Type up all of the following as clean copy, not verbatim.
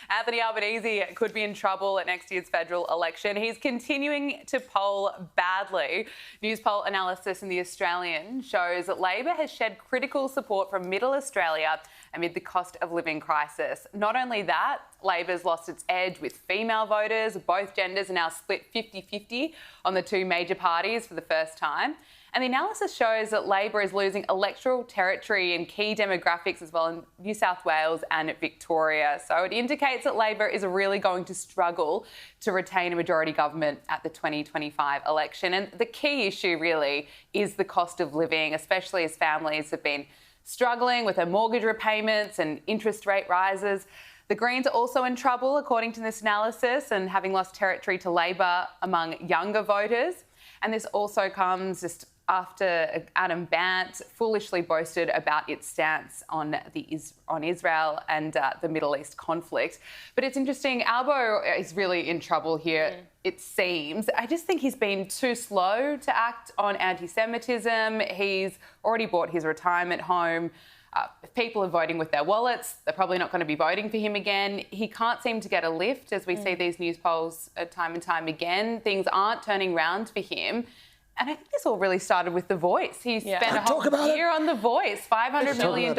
Anthony Albanese could be in trouble at next year's federal election. He's continuing to poll badly. Newspoll analysis in The Australian shows that Labor has shed critical support from Middle Australia amid the cost of living crisis. Not only that, Labor's lost its edge with female voters. Both genders are now split 50-50 on the two major parties for the first time. And the analysis shows that Labor is losing electoral territory in key demographics as well in New South Wales and Victoria. So it indicates that Labor is really going to struggle to retain a majority government at the 2025 election. And the key issue really is the cost of living, especially as families have been struggling with their mortgage repayments and interest rate rises. The Greens are also in trouble, according to this analysis, and having lost territory to Labor among younger voters. And this also comes just after Adam Bant foolishly boasted about its stance on Israel and the Middle East conflict. But it's interesting, Albo is really in trouble here, it seems. I just think he's been too slow to act on anti-Semitism. He's already bought his retirement home. If people are voting with their wallets, they're probably not going to be voting for him again. He can't seem to get a lift, as we see these news polls time and time again. Things aren't turning round for him. And I think this all really started with The Voice. He spent a whole year on The Voice, $500 million.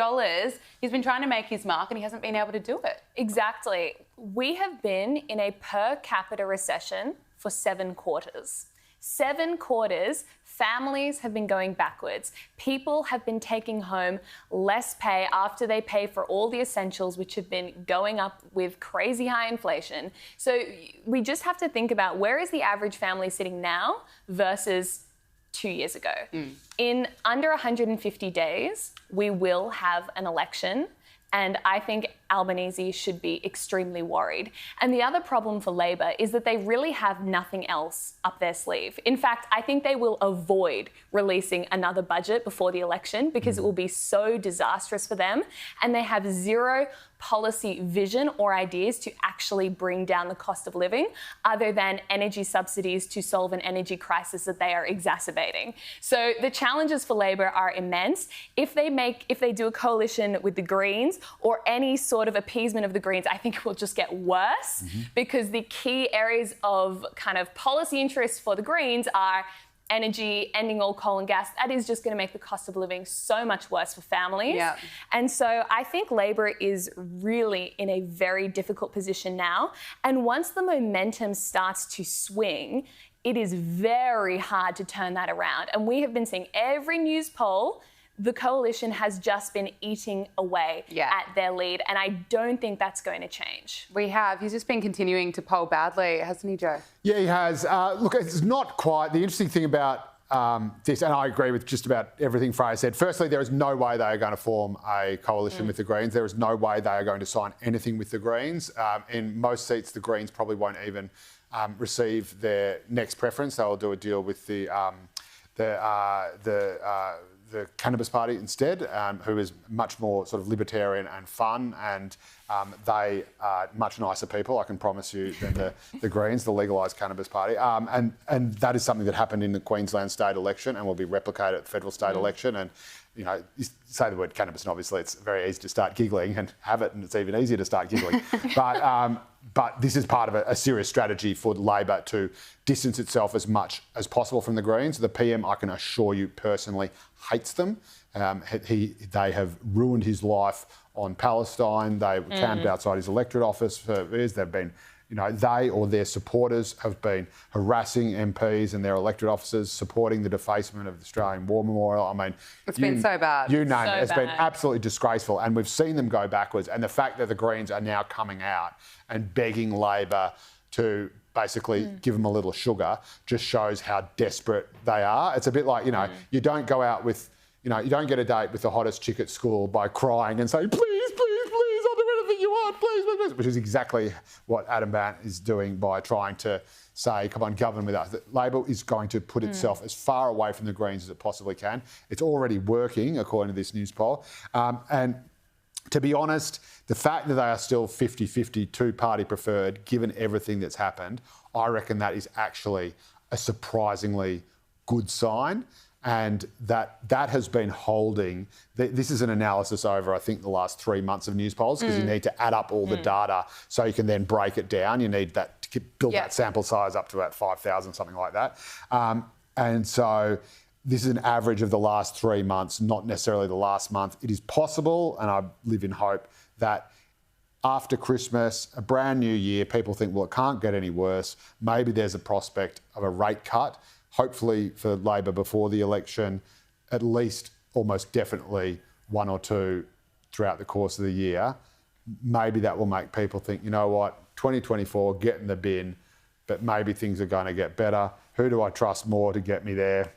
He's been trying to make his mark and he hasn't been able to do it. Exactly. We have been in a per capita recession for 7 quarters. 7 quarters, families have been going backwards. People have been taking home less pay after they pay for all the essentials, which have been going up with crazy high inflation. So we just have to think about where is the average family sitting now versus 2 years ago. In under 150 days, we will have an election. And I think Albanese should be extremely worried. And the other problem for Labor is that they really have nothing else up their sleeve. In fact, I think they will avoid releasing another budget before the election because it will be so disastrous for them. And they have zero policy vision or ideas to actually bring down the cost of living other than energy subsidies to solve an energy crisis that they are exacerbating. So the challenges for Labor are immense. If they do a coalition with the Greens or any sort of appeasement of the Greens, I think it will just get worse because the key areas of kind of policy interest for the Greens are energy, ending all coal and gas. That is just going to make the cost of living so much worse for families. And so I think Labor is really in a very difficult position now. And once the momentum starts to swing, it is very hard to turn that around. And we have been seeing every news poll, the coalition has just been eating away at their lead, and I don't think that's going to change. He's just been continuing to poll badly, hasn't he, Joe? Yeah, he has. Look, it's not quite. The interesting thing about this, and I agree with just about everything Freya said. Firstly, there is no way they are going to form a coalition with the Greens. There is no way they are going to sign anything with the Greens. In most seats, the Greens probably won't even receive their next preference. They'll do a deal with the Cannabis Party instead, who is much more sort of libertarian and fun, and they are much nicer people, I can promise you, than the Greens, the legalised Cannabis Party. And that is something that happened in the Queensland state election and will be replicated at the federal state election. And, you know, you say the word cannabis and obviously it's very easy to start giggling and have it, and it's even easier to start giggling. But this is part of a serious strategy for Labor to distance itself as much as possible from the Greens. The PM, I can assure you personally, hates them. They have ruined his life on Palestine. They were camped outside his electorate office for years. They've been, you know, they or their supporters have been harassing MPs and their electorate officers, supporting the defacement of the Australian War Memorial. I mean, it's been so bad. You name it. It's been absolutely disgraceful. And we've seen them go backwards. And the fact that the Greens are now coming out and begging Labor to basically give them a little sugar just shows how desperate they are. It's a bit like, you know, you don't go out with, you know, you don't get a date with the hottest chick at school by crying and saying, please, please, please, I'll do anything you want, please, please, please, which is exactly what Adam Bant is doing by trying to say, come on, govern with us. Labor is going to put itself as far away from the Greens as it possibly can. It's already working, according to this news poll. And to be honest, the fact that they are still 50-50 two-party preferred, given everything that's happened, I reckon that is actually a surprisingly good sign. And that has been holding. This is an analysis over, I think, the last 3 months of Newspolls, because you need to add up all the data so you can then break it down. You need that to build that sample size up to about 5,000, something like that. And so this is an average of the last 3 months, not necessarily the last month. It is possible, and I live in hope, that after Christmas, a brand new year, people think, well, it can't get any worse. Maybe there's a prospect of a rate cut. Hopefully for Labor before the election, at least almost definitely one or two throughout the course of the year. Maybe that will make people think, you know what, 2024, get in the bin, but maybe things are going to get better. Who do I trust more to get me there?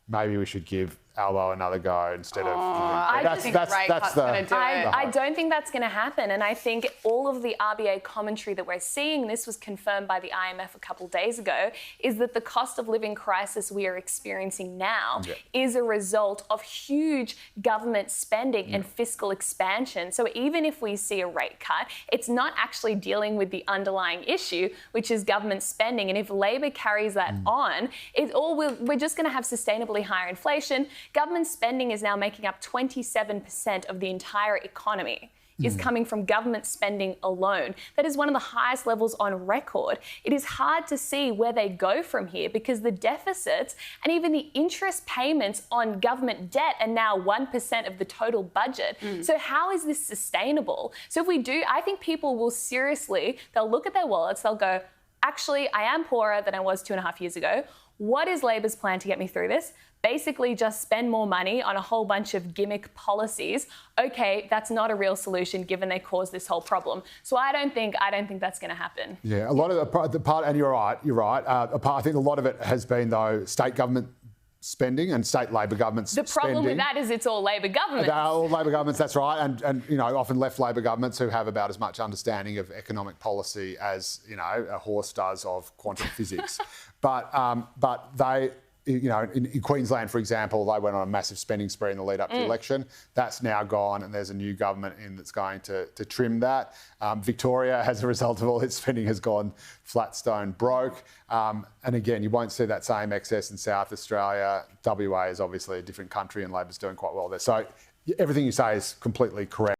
Maybe we should give Albo another go instead of... I don't think rate cut's going to do it. I don't think that's going to happen. And I think all of the RBA commentary that we're seeing, this was confirmed by the IMF a couple of days ago, is that the cost of living crisis we are experiencing now is a result of huge government spending and fiscal expansion. So even if we see a rate cut, it's not actually dealing with the underlying issue, which is government spending. And if Labor carries that on, we're just going to have sustainably higher inflation. Government spending is now making up 27% of the entire economy. Is coming from government spending alone. That is one of the highest levels on record. It is hard to see where they go from here, because the deficits and even the interest payments on government debt are now 1% of the total budget. So how is this sustainable? So if we do, I think people will seriously, they'll look at their wallets, they'll go, actually, I am poorer than I was 2.5 years ago. What is Labor's plan to get me through this? Basically just spend more money on a whole bunch of gimmick policies. Okay, that's not a real solution given they caused this whole problem. So I don't think that's going to happen. Yeah, a lot of the part, and you're right. I think a lot of it has been, though, state government spending and state Labor governments spending. The problem with that is it's all Labor governments. They're all Labor governments, that's right. And often left Labor governments who have about as much understanding of economic policy as, a horse does of quantum physics. But they... in Queensland, for example, they went on a massive spending spree in the lead up to the election. That's now gone, and there's a new government in that's going to trim that. Victoria, as a result of all its spending, has gone flat stone broke. And again, you won't see that same excess in South Australia. WA is obviously a different country, and Labor's doing quite well there. So everything you say is completely correct.